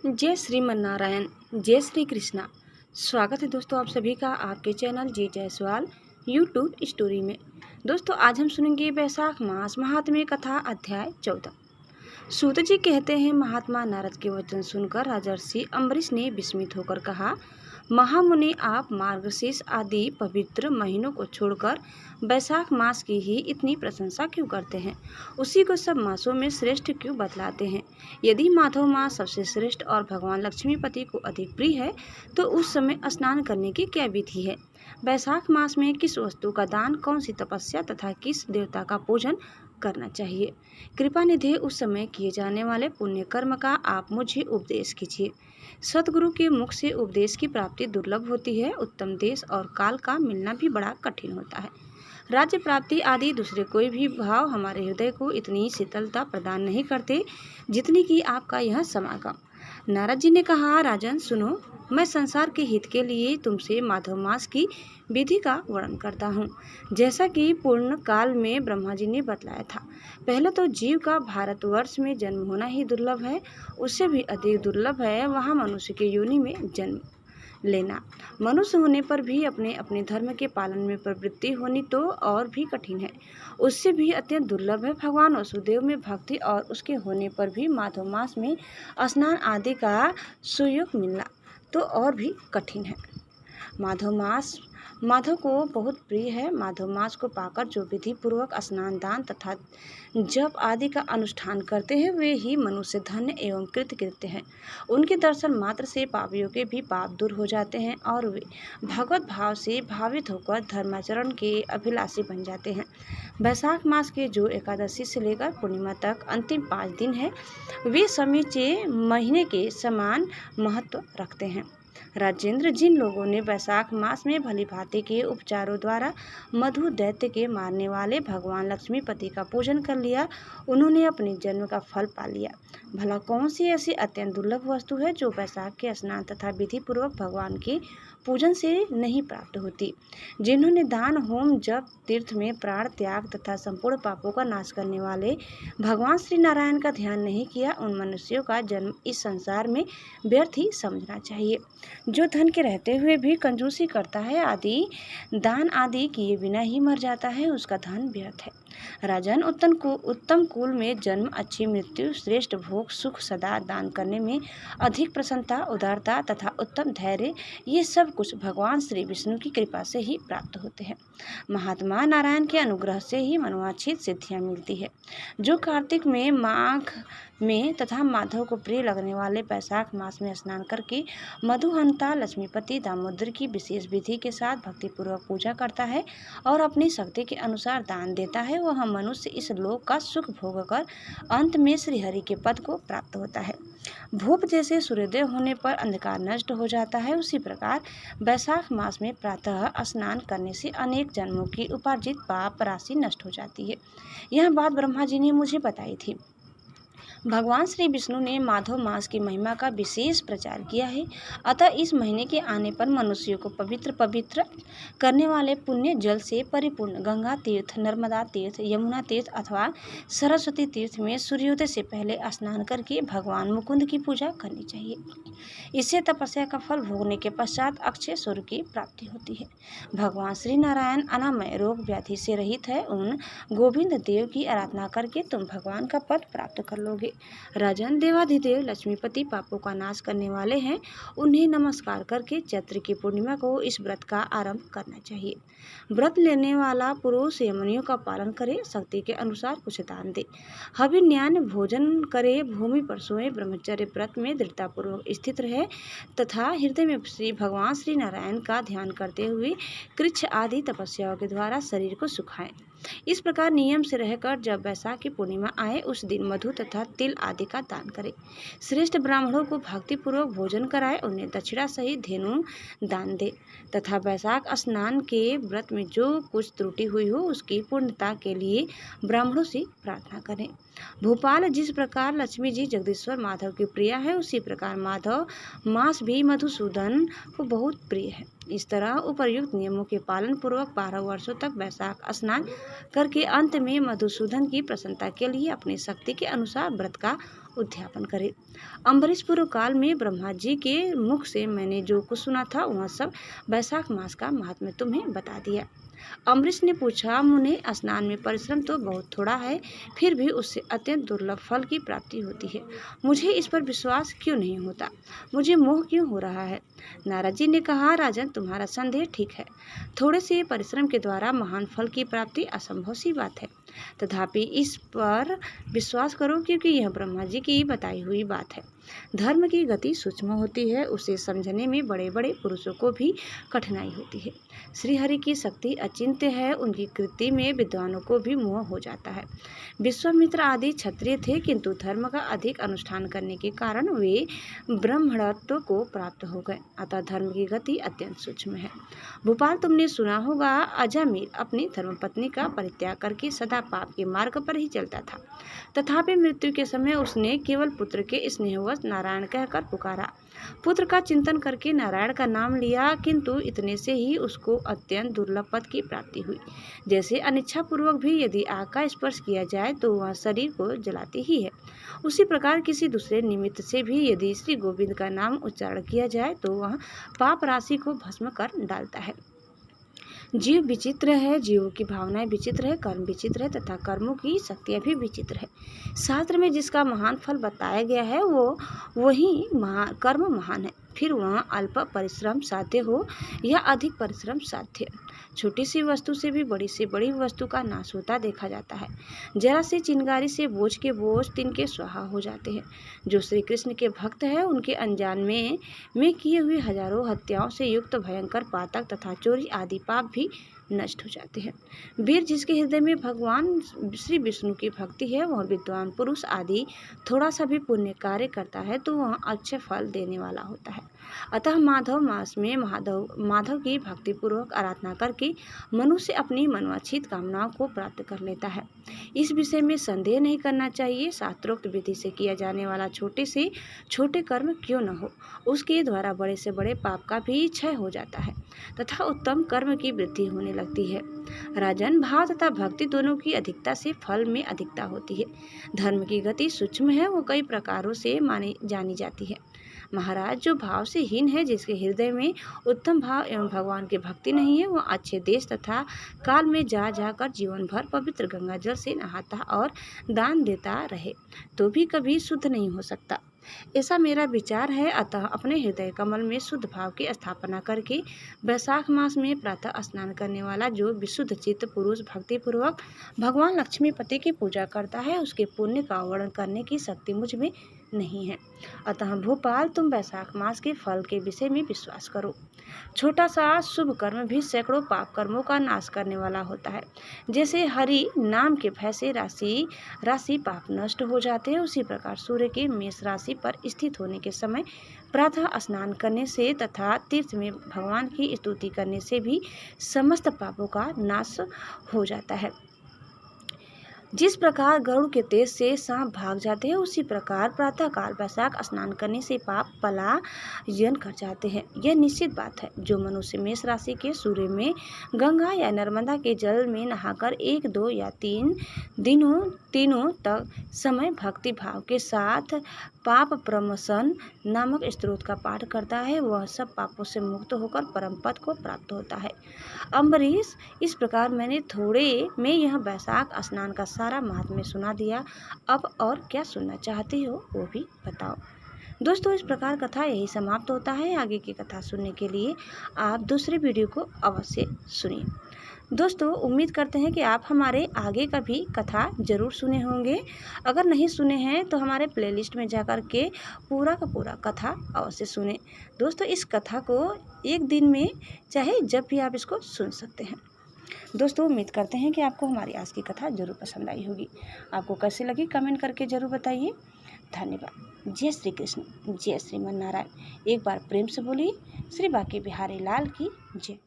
जय श्रीमन्नारायण, जय श्री कृष्णा। स्वागत है दोस्तों आप सभी का आपके चैनल जी जायसवाल यूट्यूब स्टोरी में। दोस्तों आज हम सुनेंगे वैशाख मास महात्म्य कथा अध्याय 14। सूत जी कहते हैं, महात्मा नारद के वचन सुनकर राजर्षि अम्बरीश ने विस्मित होकर कहा, महामुनि, आप मार्गशीर्ष आदि पवित्र महीनों को छोड़कर वैशाख मास की ही इतनी प्रशंसा क्यों करते हैं? उसी को सब मासों में श्रेष्ठ क्यों बतलाते हैं? यदि माधव मास सबसे श्रेष्ठ और भगवान लक्ष्मीपति को अधिक प्रिय है तो उस समय स्नान करने की क्या विधि है? वैशाख मास में किस वस्तु का दान, कौन सी तपस्या तथा किस देवता का पूजन करना चाहिए? कृपा निधि, उस समय किए जाने वाले पुण्य कर्म का आप मुझे उपदेश कीजिए। सतगुरु के मुख से उपदेश की प्राप्ति दुर्लभ होती है। उत्तम देश और काल का मिलना भी बड़ा कठिन होता है। राज्य प्राप्ति आदि दूसरे कोई भी भाव हमारे हृदय को इतनी शीतलता प्रदान नहीं करते जितनी कि आपका यह समागम। नारद जी ने कहा, राजन सुनो, मैं संसार के हित के लिए तुमसे माधव मास की विधि का वर्णन करता हूँ, जैसा कि पूर्ण काल में ब्रह्मा जी ने बतलाया था। पहले तो जीव का भारतवर्ष में जन्म होना ही दुर्लभ है, उससे भी अधिक दुर्लभ है वहाँ मनुष्य के योनि में जन्म लेना। मनुष्य होने पर भी अपने अपने धर्म के पालन में प्रवृत्ति होनी तो और भी कठिन है। उससे भी अत्यंत दुर्लभ है भगवान वसुदेव में भक्ति और उसके होने पर भी माधव मास में स्नान आदि का सुयोग मिलना तो और भी कठिन है। माधव मास माधव को बहुत प्रिय है। माधव मास को पाकर जो विधि पूर्वक स्नान, दान तथा जप आदि का अनुष्ठान करते हैं वे ही मनुष्य धन्य एवं कृतकृत्य हैं। उनके दर्शन मात्र से पापियों के भी पाप दूर हो जाते हैं और वे भगवत भाव से भावित होकर धर्माचरण के अभिलाषी बन जाते हैं। वैशाख मास के जो एकादशी से लेकर पूर्णिमा तक अंतिम 5 दिन है वे समूचे महीने के समान महत्व रखते हैं। राजेंद्र, जिन लोगों ने वैशाख मास में भली भांति के उपचारों द्वारा मधु दैत्य के मारने वाले भगवान लक्ष्मीपति का पूजन कर लिया, उन्होंने अपने जन्म का फल पा लिया। भला कौन सी ऐसी अत्यंत दुर्लभ वस्तु है जो वैशाख के स्नान तथा विधि पूर्वक भगवान के पूजन से नहीं प्राप्त होती? जिन्होंने दान, होम, जप, तीर्थ में प्राण त्याग तथा संपूर्ण पापों का नाश करने वाले भगवान श्री नारायण का ध्यान नहीं किया, उन मनुष्यों का जन्म इस संसार में व्यर्थ ही समझना चाहिए। जो धन के रहते हुए भी कंजूसी करता है, आदि दान आदि किए बिना ही मर जाता है, उसका धन व्यर्थ है। राजन, उत्तम कुल में जन्म, अच्छी मृत्यु, श्रेष्ठ भोग, सुख, सदा दान करने में अधिक प्रसन्नता, उदारता तथा उत्तम धैर्य, ये सब कुछ भगवान श्री विष्णु की कृपा से ही प्राप्त होते हैं। महात्मा नारायण के अनुग्रह से ही मनोवांछित सिद्धियां मिलती है। जो कार्तिक में, माघ में तथा माधव को प्रिय लगने वाले वैशाख मास में स्नान करके मधुहंता लक्ष्मीपति दामोदर की विशेष विधि के साथ भक्तिपूर्वक पूजा करता है और अपनी शक्ति के अनुसार दान देता है, वह मनुष्य इस लोक का सुख भोग कर अंत में श्रीहरि के पद को प्राप्त होता है। भूप जैसे सूर्योदय होने पर अंधकार नष्ट हो जाता है, उसी प्रकार वैशाख मास में प्रातः स्नान करने से अनेक जन्मों की उपार्जित पाप राशि नष्ट हो जाती है। यह बात ब्रह्मा जी ने मुझे बताई थी। भगवान श्री विष्णु ने माधव मास की महिमा का विशेष प्रचार किया है। अतः इस महीने के आने पर मनुष्यों को पवित्र करने वाले पुण्य जल से परिपूर्ण गंगा तीर्थ, नर्मदा तीर्थ, यमुना तीर्थ अथवा सरस्वती तीर्थ में सूर्योदय से पहले स्नान करके भगवान मुकुंद की पूजा करनी चाहिए। इससे तपस्या का फल भोगने के पश्चात अक्षय स्वर्ग की प्राप्ति होती है। भगवान श्री नारायण अनामय रोग व्याधि से रहित है। उन गोविंद देव की आराधना करके तुम भगवान का पद प्राप्त कर लोगे। राजन, देवाधिदेव लक्ष्मीपति पापों का नाश करने वाले हैं, उन्हें नमस्कार करके चैत्र की पूर्णिमा को इस व्रत का आरंभ करना चाहिए। व्रत लेने वाला पुरुष यमनियों का पालन करे, शक्ति के अनुसार कुछ दान दे, हविन्यान भोजन करे, भूमि पर सोए, ब्रह्मचर्य व्रत में दृढ़तापूर्वक स्थित रहे तथा हृदय में श्री भगवान श्री नारायण का ध्यान करते हुए कृच्छ आदि तपस्याओं के द्वारा शरीर को सुखाएं। इस प्रकार नियम से रहकर जब वैशाख की पूर्णिमा आए उस दिन मधु तथा तिल आदि का दान करें। श्रेष्ठ ब्राह्मणों को भक्तिपूर्वक भोजन कराए, उन्हें दक्षिणा सहित धेनु दान दे तथा वैशाख स्नान के व्रत में जो कुछ त्रुटि हुई हो उसकी पूर्णता के लिए ब्राह्मणों से प्रार्थना करें। भोपाल, जिस प्रकार लक्ष्मी जी जगदीश्वर माधव की प्रिया है, उसी प्रकार माधव मास भी मधुसूदन को बहुत प्रिय है। इस तरह उपर्युक्त नियमों के पालन पूर्वक 12 वर्षों तक वैशाख स्नान करके अंत में मधुसूदन की प्रसन्नता के लिए अपनी शक्ति के अनुसार व्रत का उद्यापन करें। अम्बरीश पूर्व काल में ब्रह्मा जी के मुख से मैंने जो कुछ सुना था वह सब वैशाख मास का महात्म्य तुम्हें बता दिया। अम्बरीश ने पूछा, मुने, स्नान में परिश्रम तो बहुत थोड़ा है, फिर भी उससे अत्यंत दुर्लभ फल की प्राप्ति होती है। मुझे इस पर विश्वास क्यों नहीं होता? मुझे मोह क्यों हो रहा है? नारद जी ने कहा, राजन, तुम्हारा संदेह ठीक है। थोड़े से परिश्रम के द्वारा महान फल की प्राप्ति असंभव सी बात है। तथापि इस पर विश्वास करो, क्योंकि यह ब्रह्मा जी की बताई हुई बात है। धर्म की गति सूक्ष्म होती है, उसे समझने में बड़े बड़े पुरुषों को भी कठिनाई होती है। श्रीहरि की शक्ति अचिंत्य है, उनकी कृति में विद्वानों को भी मोह हो जाता है। विश्वामित्र आदि क्षत्रिय थे, किंतु धर्म का अधिक अनुष्ठान करने के कारण वे ब्राह्मणत्व को प्राप्त हो गए। अतः धर्म की गति अत्यंत सूक्ष्म है। भोपाल, तुमने सुना होगा, अजामिल अपनी धर्मपत्नी का परित्याग करके सदा पाप के मार्ग पर ही चलता था। तथापि मृत्यु के समय उसने केवल पुत्र के स्नेहवश नारायण कहकर पुकारा। पुत्र का चिंतन करके नारायण का नाम लिया, किंतु इतने से ही उसको अत्यंत दुर्लभ पद की प्राप्ति हुई। जैसे अनिच्छा पूर्वक भी यदि आग का स्पर्श किया जाए तो वह शरीर को जलाती ही है, उसी प्रकार किसी दूसरे निमित्त से भी यदि श्री गोविंद का नाम उच्चारण किया जाए तो वह पाप राशि को भस्म कर डालता है। जीव विचित्र है, जीवों की भावनाएं विचित्र है, कर्म विचित्र है तथा कर्मों की शक्तियां भी विचित्र है। शास्त्र में जिसका महान फल बताया गया है वो वही कर्म महान है, फिर वह अल्प परिश्रम साध्य हो या अधिक परिश्रम साध्य। छोटी सी वस्तु से भी बड़ी वस्तु का नाश होता देखा जाता है। जरा सी चिंगारी से बोझ के बोझ तिनके स्वाहा हो जाते हैं। जो श्री कृष्ण के भक्त है, उनके अनजान में किए हुए हजारों हत्याओं से युक्त भयंकर पातक तथा चोरी आदि पाप भी नष्ट हो जाते हैं। वीर जिसके हृदय में भगवान श्री विष्णु की भक्ति है, वह विद्वान पुरुष आदि थोड़ा सा भी पुण्य कार्य करता है तो वह अच्छे फल देने वाला होता है। अतः माधव मास में माधव की भक्ति पूर्वक आराधना करके मनुष्य अपनी मनवांछित कामनाओं को प्राप्त कर लेता है। इस विषय में संदेह नहीं करना चाहिए। शास्त्रोक्त विधि से किया जाने वाला छोटे से छोटे कर्म क्यों न हो, उसके द्वारा बड़े से बड़े पाप का भी क्षय हो जाता है तथा उत्तम कर्म की वृद्धि होने लगती है। राजन, भाव तथा भक्ति दोनों की अधिकता से फल में अधिकता होती है। धर्म की गति सूक्ष्म है, वो कई प्रकारों से जानी जाती है। महाराज, जो भाव से हीन है, जिसके हृदय में उत्तम भाव एवं भगवान की भक्ति नहीं है, वह अच्छे देश तथा काल में जा जाकर जीवन भर पवित्र गंगा जल से नहाता और दान देता रहे तो भी कभी शुद्ध नहीं हो सकता। ऐसा मेरा विचार है। अतः अपने हृदय कमल में शुद्ध भाव की स्थापना करके वैशाख मास में प्रातः स्नान करने वाला जो विशुद्ध चित्त पुरुष भक्ति पूर्वक भगवान लक्ष्मीपति की पूजा करता है, उसके पुण्य का वर्णन करने की शक्ति मुझ में नहीं है। अतः भोपाल, तुम वैशाख मास के फल के विषय में विश्वास करो। छोटा सा शुभ कर्म भी सैकड़ों पाप कर्मों का नाश करने वाला होता है। जैसे हरि नाम के भय से राशि पाप नष्ट हो जाते हैं, उसी प्रकार सूर्य के मेष राशि पर स्थित होने के समय प्रातः स्नान करने से तथा तीर्थ में भगवान की स्तुति करने से भी समस्त पापों का नाश हो जाता है। जिस प्रकार गरुड़ के तेज से सांप भाग जाते हैं, उसी प्रकार प्रातःकाल वैशाख स्नान करने से पाप पलायन कर जाते हैं। यह निश्चित बात है। जो मनुष्य मेष राशि के सूर्य में गंगा या नर्मदा के जल में नहाकर 1, 2 या 3 तीनों तक समय भक्ति भाव के साथ पाप प्रमसन नामक स्तोत्र का पाठ करता है, वह सब पापों से मुक्त होकर परम पद को प्राप्त होता है। अम्बरीश, इस प्रकार मैंने थोड़े में यह वैशाख स्नान का सारा महात्म्य सुना दिया। अब और क्या सुनना चाहते हो वो भी बताओ। दोस्तों, इस प्रकार कथा यही समाप्त होता है। आगे की कथा सुनने के लिए आप दूसरे वीडियो को अवश्य सुनिए। दोस्तों, उम्मीद करते हैं कि आप हमारे आगे का भी कथा ज़रूर सुने होंगे। अगर नहीं सुने हैं तो हमारे प्लेलिस्ट में जाकर के पूरा का पूरा कथा अवश्य सुने। दोस्तों, इस कथा को एक दिन में चाहे जब भी आप इसको सुन सकते हैं। दोस्तों, उम्मीद करते हैं कि आपको हमारी आज की कथा जरूर पसंद आई होगी। आपको कैसी लगी कमेंट करके ज़रूर बताइए। धन्यवाद। जय श्री कृष्ण, जय श्रीमन नारायण। एक बार प्रेम से बोलिए, श्री बांके बिहारी लाल की जय।